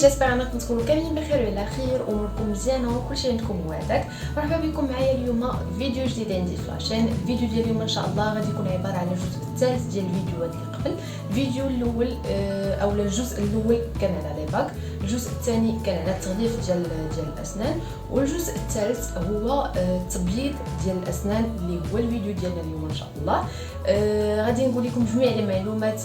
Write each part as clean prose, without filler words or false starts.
جيسبر انكم تكونوا كاملين بخير وعلى خير، اموركم مزيانه وكلشي عندكم هذاك. مرحبا بكم معايا اليوم فيديو جديد عندي في لاشين. الفيديو ديال اليوم ان شاء الله غادي يكون عباره على الجزء الثالث ديال الفيديوهات اللي قبل. الفيديو الاول او الجزء الاول كان على ليباك، الجزء الثاني كان على التغليف ديال الاسنان، والجزء الثالث هو التبييض ديال الاسنان اللي هو الفيديو ديالنا اليوم ان شاء الله. غادي نقول لكم جميع المعلومات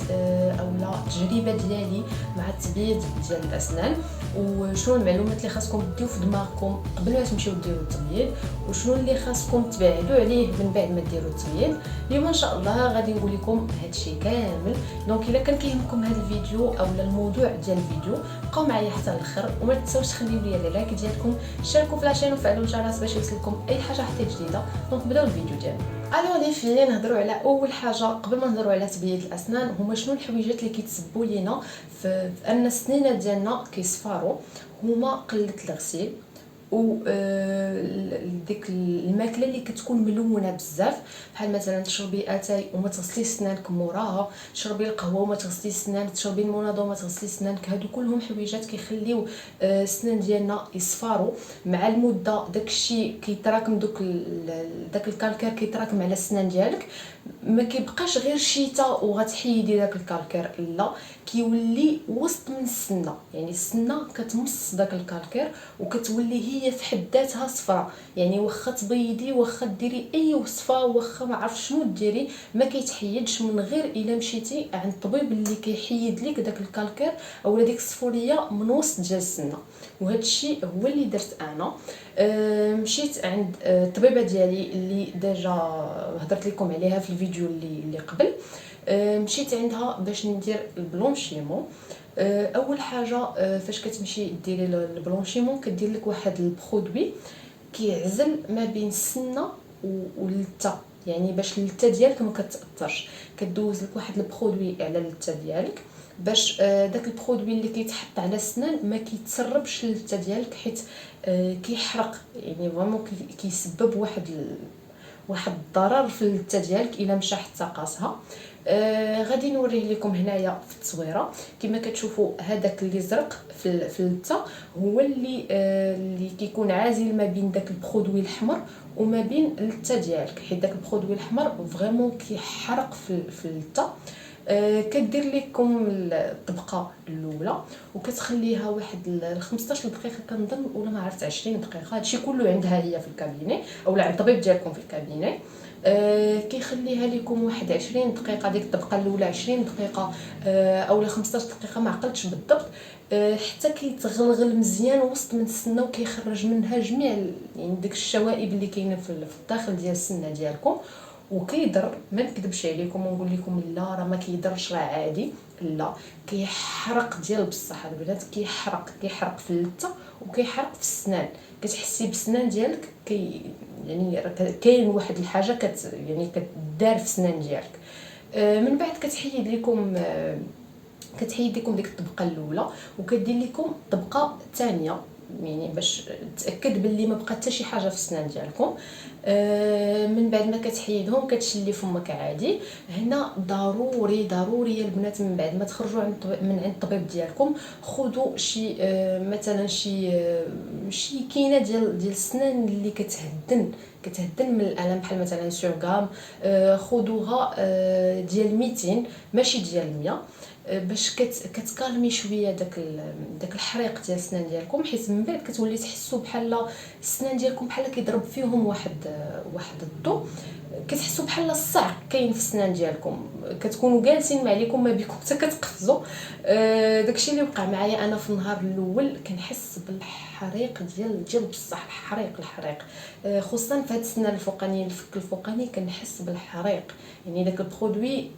اولا التجربه ديالي مع التبييض ديال الاسنان، وشنو المعلومات اللي خاصكم ديروا في دماغكم قبل ما تمشيو ديروا التبييض، وشنو اللي خاصكم تبعدوا عليه من بعد ما ديروا التبييض. اليوم ان شاء الله غادي نقول لكم هادشي كامل. دونك الا كان كيهمكم هذا الفيديو اولا الموضوع ديال الفيديو بقاو معايا حتى الاخر، وما تنساوش تخليو لي اللايك ديالكم، شاركوا في لاشين وفعلوا الجرس باش يوصلكم اي حاجه حتى جديده. دونك بداو الفيديو ديالنا. الو لي في نهضروا على اول حاجه قبل ما نهضروا على تبييض الاسنان، هما شنو الحويجات اللي كيتسببوا لينا في ان السنينات ديالنا كيصفاروا. هما قله الغسيل و ديك الماكله اللي كتكون ملونه بزاف، بحال مثلا تشربي اتاي وما تغسليش سنانك موراها، تشربي القهوه وما تغسليش سنانك، تشربي المناضه وما تغسليش سنانك. هادو كلهم حويجات كيخليو السنان ديالنا يصفاروا مع المده. داكشي كيتراكم، داك الكالكير كيتراكم على السنان ديالك، ما كيبقاش غير شيته وغتحيدي داك الكالكير، لا كيولي وسط من السنه، يعني السنه كتمص داك الكالكير وكتولي هي في حد ذاتها صفراء. يعني واخا تبيضي واخا ديري اي وصفه واخا ما عرف شنو ديري ما كيتحيدش من غير الا مشيتي عند الطبيب اللي كيحيد لك داك الكالكير اولا ديك الصفوريه من وسط ديال السنه. وهذا الشيء هو اللي درت انا. مشيت عند الطبيبه ديالي اللي ديجا هضرت لكم عليها في الفيديو اللي قبل. مشيت عندها باش ندير البلونشيمون. اول حاجه فاش كتمشي ديري البلونشيمون كدير لك واحد البرودوي كيعزل ما بين السنه واللثه، يعني باش اللثه ديالك ما كتاثرش. كدوز لك واحد البرودوي على اللثه ديالك باش داك البرودوي اللي كيتحط على السنان ما كيتسربش اللثه ديالك، حيت كيحرق، يعني فريمون كيسبب واحد الضرر في اللثه ديالك الا مشى حتى قاسها. غادي نوريه لكم هنايا في التصويره. كما كتشوفوا هذاك اللي زرق في اللثه هو اللي كيكون عازل ما بين داك البرودوي الاحمر وما بين اللثه ديالك، حيت داك البرودوي الاحمر فريمون كيحرق في اللثه. كدير لكم الطبقه الاولى وكتخليها واحد 15 دقيقه كنظن، ولا ما عرفت 20 دقيقه، هادشي كله عندها هي في الكابيني اولا عند الطبيب ديالكم في الكابيني. كيخليها لكم واحد 20 دقيقه، ديك الطبقه الاولى 20 دقيقه اولا 15 دقيقه، ما عقلتش بالضبط، حتى كيتغلغل مزيان وسط من السنه وكيخرج منها جميع يعني ديك الشوائب اللي كاينه في الداخل ديال السنه ديالكم. وكيضر، ما نكذبش عليكم ونقول لكم لا راه ما كيضرش، راه عادي، لا كيحرق ديال بصح البنات، كيحرق في اللثه وكيحرق في السنان. كتحسي بالسنان ديالك يعني كاين واحد الحاجه يعني كتدار في السنان ديالك. من بعد كتحيد لكم ديك الطبقه الاولى وكدير لكم الطبقه الثانيه، يعني باش تاكد باللي ما بقى حتى شي حاجه في السنان ديالكم. من بعد ما كتحيدهم كتشلي فمك عادي. هنا ضروري يا البنات من بعد ما تخرجوا من عند الطبيب ديالكم خذوا شي مثلا شي كينه ديال السنان اللي كتهدن من الالم، بحال مثلا سورغام. خذوها ديال 200 ماشي ديال 100 باش كتكالمي شويه داك الحريق ديال السنان ديالكم، حيت من بعد كتولي تحسوا بحال السنان ديالكم بحال كيضرب فيهم واحد الضو، كتحسوا بحال الصعق كاين في السنان ديالكم، كتكونوا جالسين ما عليكم ما بكم حتى كتقفزوا. داكشي اللي وقع معايا انا في النهار الاول، كنحس بالحريق ديال بصح الحريق خصوصا في هاد السنه الفوقانيه، الفك الفوقاني كنحس بالحريق. يعني داك البرودوي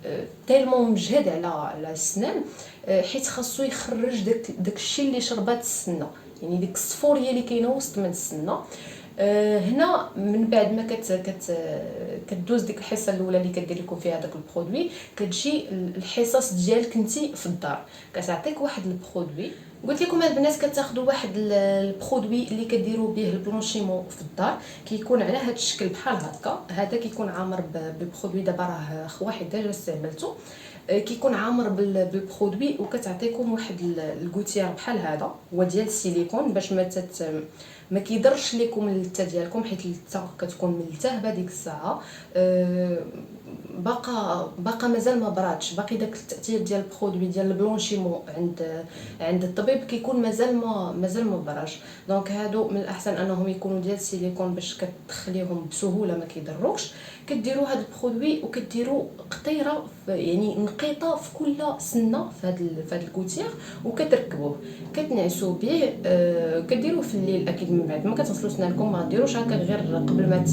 تيلمون مجهد على السنان، حيت خاصو يخرج داك الشيء اللي شربات السنه، يعني ديك الصفوريه اللي كاينه وسط من السنه. هنا من بعد ما كتدوز ديك الحصه الاولى اللي كدير لكم فيها داك البرودوي، كتجي الحصص ديالك نتي في الدار، كتعطيك واحد البرودوي. قلت لكم البنات كتاخذوا واحد البرودوي اللي كديروا به البلونشيمون في الدار، كيكون على هذا الشكل بحال هكا. هذا كيكون عامر بالبرودوي، دابا راه واحد ديجا استعملته. كيكون عامر بالبرودوي وكتعطيكم واحد الكوتيير بحال هذا، هو ديال السيليكون باش ما كيضرش لكم اللثه ديالكم، حيت اللثه كتكون ملتهبه ديك الساعه. باقا مازال ما براتش، باقي داك التاثير ديال البرودوي ديال البلونشيمون عند الطبيب كيكون مازال ما براش. دونك هادو من الاحسن انهم يكونوا ديال السيليكون باش كتخليهم بسهوله ما كيضروكش. كديروا هاد البرودوي وكديروا قطيره يعني نقيطه في كل سنه في هاد الكوتير وكتركبوه كتنعسوا به. كديروه في الليل اكيد من بعد ما كتغسلوا سنانكم، ما ديروش هكا غير قبل ما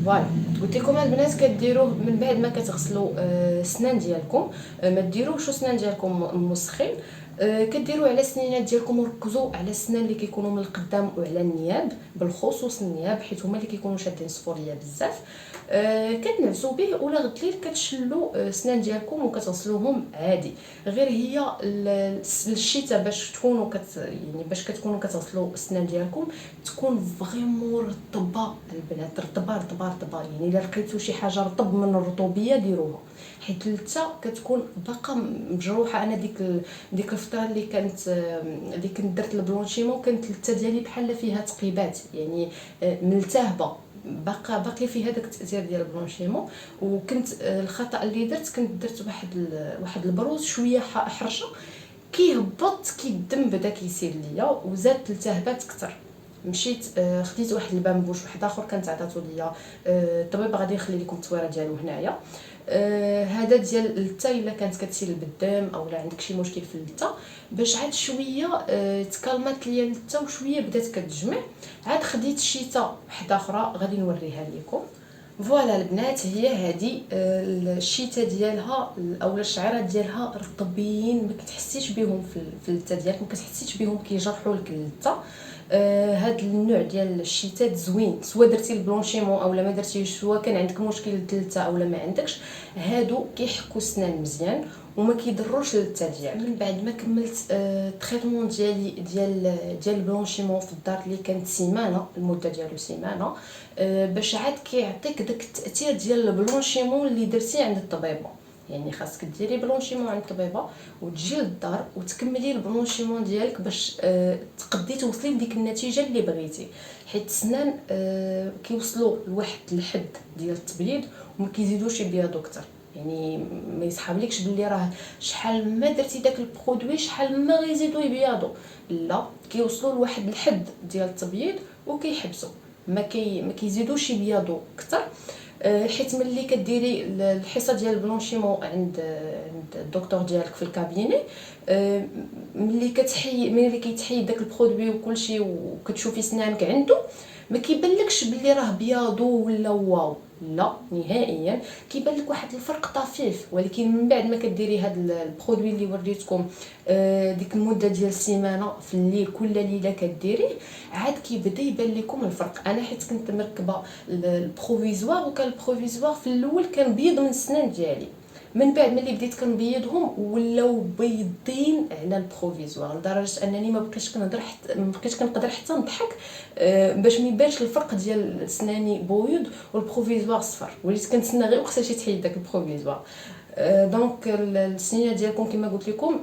فوالا. قلت لكم البنات كديروه من بعد ما كتغسلوا السنان ديالكم. ما ديروش السنان ديالكم مسخين. كديروا على السنينات ديالكم وركزوا على السنان اللي كيكونوا من القدام وعلى النياب بالخصوص النياب، حيت هما اللي كيكونوا شادين الصفوريه بزاف. كتنعسوا به ولا غد الليل كتشلوا السنان ديالكم وكتغسلوهم عادي. غير هي الشتاء باش تكونوا يعني باش كتكونوا كتغسلوا السنان ديالكم تكون فريمون رطبه البنات، رطبه يعني الا لقيتوا شي حاجه رطب من الرطوبيه ديروها، حيت اللثه كتكون باقا مجروحه. انا ديك الفتره اللي كنت درت البلونشيمون كانت اللثه ديالي بحال فيها تقيبات، يعني ملتهبه، باقي فيها داك التاثير ديال البلونشيمون. وكنت الخطا اللي كنت درت واحد البروز شويه حرشه، كيهبط الدم بدا كيسير ليا وزادت التهابات اكثر. مشيت خديت واحد البامبوش واحد اخر كانت عطاتو ليا الطبيب، غادي نخلي لكم التصويره ديالو هنايا. هذا ديال اللثه الا كانت كتسيل بالدم او لا عندك شي مشكل في اللثه، باش عاد شويه تكلمات ليا اللثه وشويه بدات كتجمع. عاد خديت شيته وحده اخرى غادي نوريها لكم. فوالا البنات، هي هذه الشيته ديالها اولا الشعيرات ديالها رطبين، ما كتحسيش بهم في اللثه ديالك، ما كتحسيش بهم كيجرحوا لك اللثه. هاد النوع ديال الشيتات زوين، سواء درتي البلونشيمون اولا ما درتيش، سواء كان عندك مشكل اللثه اولا ما عندكش، هادو كيحكوا السنان مزيان وما كيضروش اللثه ديالك. من بعد ما كملت التريتمون ديالي ديال البلونشيمون في الدار اللي كانت سيمانه، المده ديالو سيمانه، باش عاد كيعطيك داك التاثير ديال البلونشيمون اللي درتي عند الطبيبه. يعني خاصك ديري بلونشيمون عند الطبيبه وتجي للدار وتكملي البلونشيمون ديالك باش تقدي توصلي لديك النتيجه اللي بغيتي، حيت السنان كيوصلوا لواحد الحد ديال التبييض وما كيزيدوش يبيضوا اكثر. يعني ما يسحبلكش باللي راه شحال ما درتي داك البرودوي شحال ما غيزيدوا يبيضوا، لا، كيوصلوا لواحد الحد ديال التبييض وكيحبسوا، ما كيزيدوش يبيضوا اكثر. حيت ملي كديري الحصه ديال البلونشيمون عند الدكتور ديالك في الكابيني، ملي كيتحيد داك البرودوي وكلشي وكتشوفي سنانك عنده، ما كيبانلكش باللي راه بياضو ولا واو، لا نهائيا، كيبان لك واحد الفرق طفيف. ولكن من بعد ما كديري هاد البرودوي اللي وريتكم ديك المده ديال السيمانه في الليل كل ليله كديريه، عاد كيبدا يبان لكم الفرق. انا حيت كنت مركبه البروفيزوار، وكان البروفيزوار في الاول كان بيض من السنان ديالي، من بعد ملي بديت كنبيضهم ولاو بيضين على البروفيزوار، لدرجه انني ما بقيتش كنقدر حتى نضحك باش ما يبانش الفرق ديال سناني بويض والبروفيزوار صفر. وليت كنتسنى غير وقتاش يتحيد داك البروفيزوار. دونك السنينه ديالكم كما قلت لكم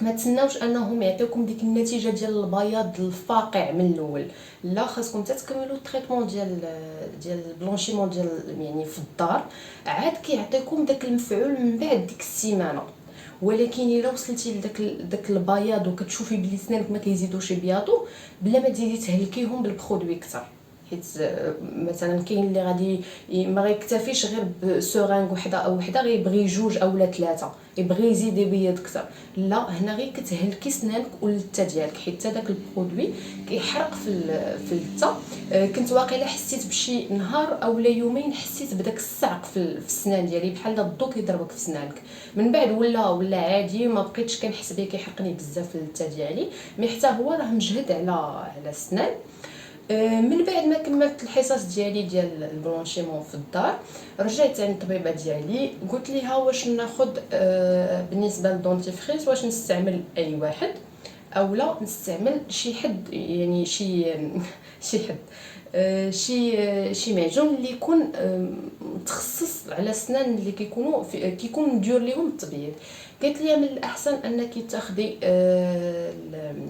ما تسناوش انهم يعطيوكم ديك النتيجه ديال البياض الفاقع من الاول، لا، خاصكم تكملوا التريتمون ديال البلونشيمون ديال يعني في الدار، عاد كيعطيكم داك المفعول من بعد ديك السيمانه. ولكن الا وصلتي لداك البياض وكتشوفي بلي سنانك ما كيزيدوش يبيضوا، بلا ما تزيدي تهلكيهم بالبرودوي اكثر، حيت مثلا كاين اللي غادي ما غيكتفيش غير بسورانغ وحده او وحده، غيبغي جوج اولا ثلاثه، يبغي يزيد يبيض اكثر. لا، هنا غير كتهلكي سنانك واللثه ديالك، حيت داك البرودوي كيحرق في اللثه. كنت واقيلا حسيت بشي نهار اولا يومين حسيت بداك الصعق في السنان ديالي، بحال الضو كيضربك في سنانك. من بعد ولا عادي، ما بقيتش كنحس به كيحرقني بزاف في اللثه ديالي، مي حتى هو راه مجهد على السنان. من بعد ما كملت الحصص ديالي ديال البلونشيمون في الدار، رجعت عند الطبيبه ديالي، قلت ليها واش ناخذ بالنسبه للدونتيفريس واش نستعمل اي واحد اولا نستعمل شي حد يعني شي حد شي معجون اللي يكون متخصص على السنان اللي كيكون مديور ليهم التبييض. قالت لي من الاحسن انك تاخدي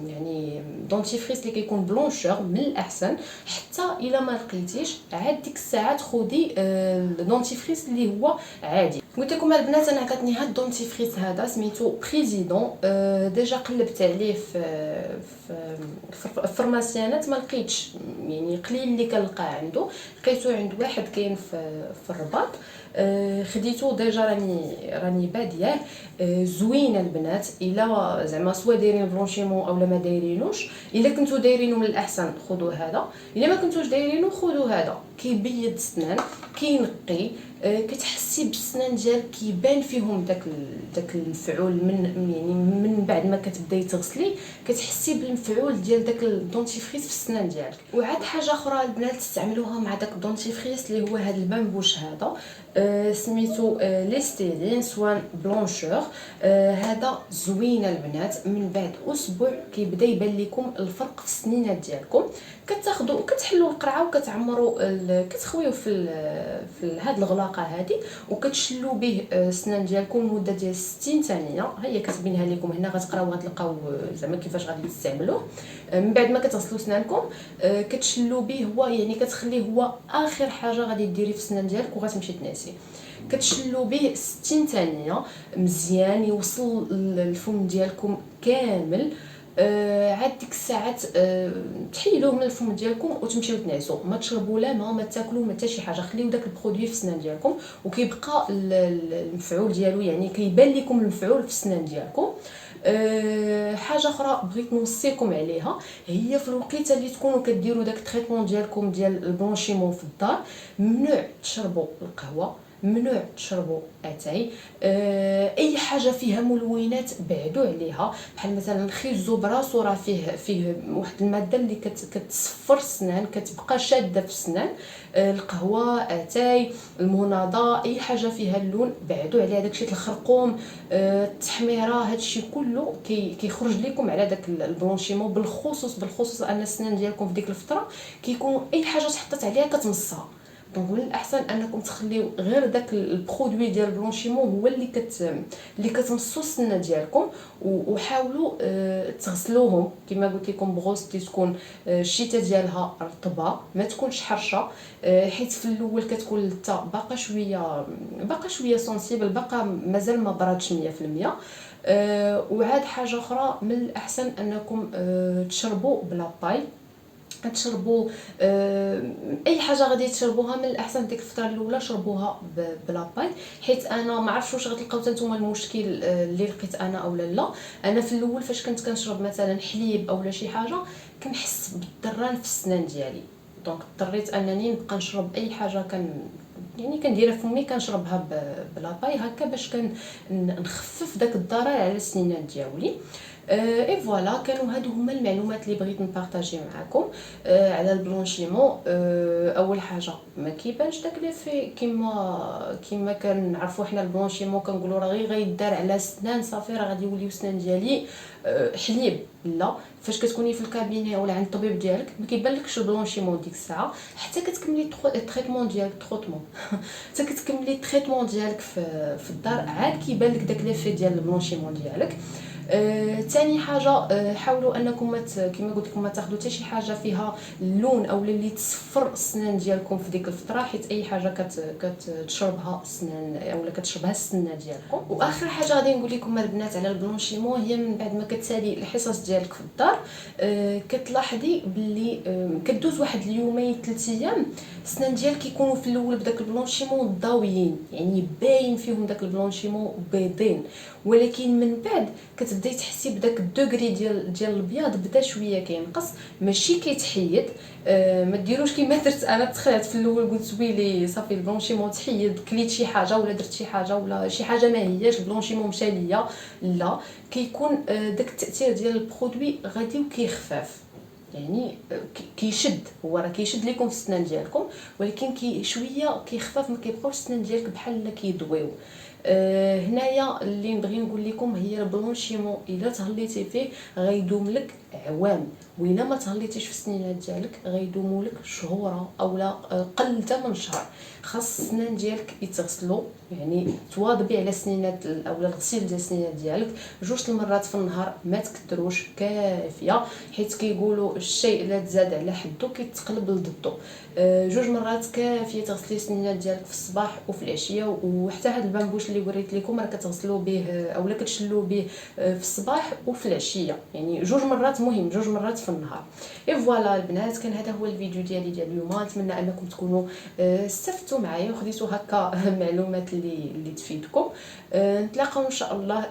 يعني دونتيفريس اللي كيكون بلونشور من الاحسن، حتى الا ما لقيتيش عاد ديك الساعات خدي الدونتيفريس اللي هو عادي. قلت لكم البنات انا عطاتني هاد الدونتيفريس هذا سميتو بريزيدون. ديجا قلبت عليه في الفرماسيانات ما لقيتش، يعني قليل اللي كنلقاه عنده، لقيتو عند واحد كاين في الرباط. خديتو ديجا راني بادياه. زوينه البنات، الا زعما سوا دايرين بلونشيمون اولا ما دايرينوش. الا كنتو دايرينو من الاحسن خذوا هذا، الا ما كنتوش دايرينو خذوا هذا. كيبيض السنان، كينقي، كتحسي بالسنان ديالك كيبان فيهم داك المفعول من بعد ما كتبداي تغسلي كتحسي بالمفعول ديال داك الدونتيفريس في السنان ديالك. وعاد حاجه اخرى البنات تستعملوها مع داك الدونتيفريس اللي هو هذا البامبوش هذا، سميتو ليستيلين سوان بلونشور. هذا زوينه البنات، من بعد اسبوع كيبدا يبان لكم الفرق في السنينات ديالكم. كتاخذوا وكتحلوا القرعه وكتعمروا كتخويو في هاد الغلاقه هذه وكتشلوا به السنان ديالكم لمده ديال 60 ثانيه. هي كتبينها لكم هنا، غتقراو غتلقاو زعما كيفاش غادي تستعملوه. من بعد ما كتغسلوا سنانكم كتشلوا به، هو يعني كتخليه هو اخر حاجه غادي ديري في السنان ديالك وغتمشي تنعسي. كتشلوا به 60 ثانيه مزيان يوصل الفم ديالكم كامل. عاد ديك الساعات تحيدوه من الفم ديالكم وتمشيو تنعسوا. ما تشربوا لا ما تاكلوا ما حتى شي حاجه، خليو داك البرودوي في السنان ديالكم وكيبقى المفعول ديالو، يعني كيبان لكم المفعول في السنان ديالكم. حاجه اخرى بغيت نوصيكم عليها، هي في الوقيته اللي تكونوا كديروا داك التريتمون ديالكم ديال البلونشيمون في الدار، ممنوع تشربوا القهوه، ممنوع تشربوا اتاي، اي حاجه فيها ملونات بعدوا عليها. بحال مثلا الخيزو براسو راه فيه واحد الماده اللي كتصفر السنان، كتبقى شاده في السنان. القهوه، اتاي، المناضه، اي حاجه فيها اللون بعدوا عليها. داكشي الخرقوم، التحميره، هادشي كله كيخرج لكم على داك البلونشيمون. بالخصوص ان السنان ديالكم في ديك الفتره كيكون اي حاجه تحطت عليها كتمصها. دونك من الاحسن انكم تخليو غير داك البرودوي ديال البلونشيمون هو اللي كتمصوا السنه ديالكم. وحاولوا تغسلوهم كما قلت لكم بغوصتي تكون الشتاء ديالها رطبه، ما تكونش حرشه، حيت في الاول كتكون اللثه باقا شويه سونسيبل، باقا مازال ما برادش 100%. وعاد حاجه اخرى من الاحسن انكم تشربوا بلا باي. تشربوا اي حاجه غادي تشربوها من الاحسن ديك الفتره الاولى شربوها بلا باي. حيت انا ما عرفتش واش غتلقاو حتى نتوما المشكل اللي لقيت انا اولا لا. انا في الاول فاش كنت كنشرب مثلا حليب اولا شي حاجه كنحس بالضران في السنان ديالي، دونك اضطريت انني نبقى نشرب اي حاجه يعني كنديرها في فمي كنشربها بلا باي هكا باش نخفف داك الضرر على السنان ديالي. اي فوالا، كانوا هادو هما المعلومات اللي بغيت نبارطاجي معكم على البلونشيمون. اول حاجه ما كيبانش داك ليفي كيما كنعرفوا حنا البلونشيمون كنقولوا راه غير غيدار على السنان صافي راه غادي يوليو السنان ديالي حليب. لا، فاش كتكوني في الكابيني اولا عند الطبيب ديالك ما كيبانلكش البلونشيمون ديك الساعه حتى كتكملي التريتمون ديالك حتى كتكملي التريتمون ديالك في الدار عاد كيبان لك داك ليفي ديال البلونشيمون ديالك. ثاني حاجه حاولوا انكم كما قلت لكم ما تاخذوا حتى شي حاجه فيها اللون او اللي تصفر السنان ديالكم في ديك الفتره، حيت اي حاجه كتشربها السنان اولا كتشربها السنه ديالكم. واخر حاجه غادي نقول لكم البنات على البلونشيمون هي من بعد ما كتسالي الحصص ديالك في الدار كتلاحظي باللي كدوز واحد اليومين 3 ايام السنان ديالك كيكونوا في الاول بداك البلونشيمون ضاويين، يعني باين فيهم داك البلونشيمون بيضين، ولكن من بعد كتبداي تحسي بداك الدوغري ديال البياض بدا شويه كينقص، ماشي كيتحيد. ما ديروش كيما درت انا، تخيلت في الاول قلت ويلي صافي البلونشيمون تحيد، كليت شي حاجه ولا درت شي حاجه ولا شي حاجه ما هياش البلونشيمون مشى ليا. لا، كيكون داك التاثير ديال البرودوي غادي وكيخفف، يعني كيشد، هو راه كيشد لكم في السنان ديالكم ولكن شويه كيخفف، ما كيبقاوش السنان ديالك بحال كيضويو. هنايا اللي نبغي نقول لكم هي البلونشيمون، الا تهليتي فيه غيدوم لك عوام، وإلا ما تهليتيش في السنينات ديالك غيدوموا لك شهور اولا قل حتى من شهر. خاص السنان ديالك يتغسلوا، يعني تواظبي على السنينات اولا الغسيل ديال السنينات ديالك 2 المرات في النهار، ما تكثروش كافيه، حيت كيقولوا الشيء لا تزاد على حده كيتقلب لضده. 2 مرات كافيه تغسلي السنينات ديالك في الصباح وفي العشيه. وحتى هذا البامبوش اللي وريت لكم راه كتغسلوا به اولا كتشلوا به في الصباح وفي العشيه، يعني 2 مرات، مهم 2 مرات في النهار. اي فوالا البنات، كان هذا هو الفيديو ديالي ديال اليوم. نتمنى انكم تكونوا استفدتوا معايا وخديتوا هكا معلومات اللي تفيدكم. نتلاقاو ان شاء الله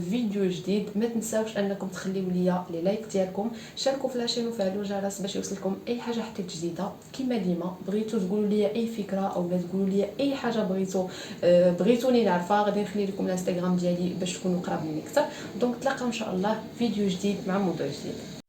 فيديو جديد. ما تنساوش انكم تخليو لي لي لايك ديالكم، شاركوا في لاشين وفعلوا الجرس باش يوصلكم اي حاجه حتى جديده. كما ديما بغيتوا تقولوا لي اي فكره او تقولوا لي اي حاجه بغيتوني نعرفها، غادي نخلي لكم الانستغرام ديالي باش تكونوا قراب مني اكثر. دونك نتلاقاو ان شاء الله فيديو جديد مع موضوع جديد.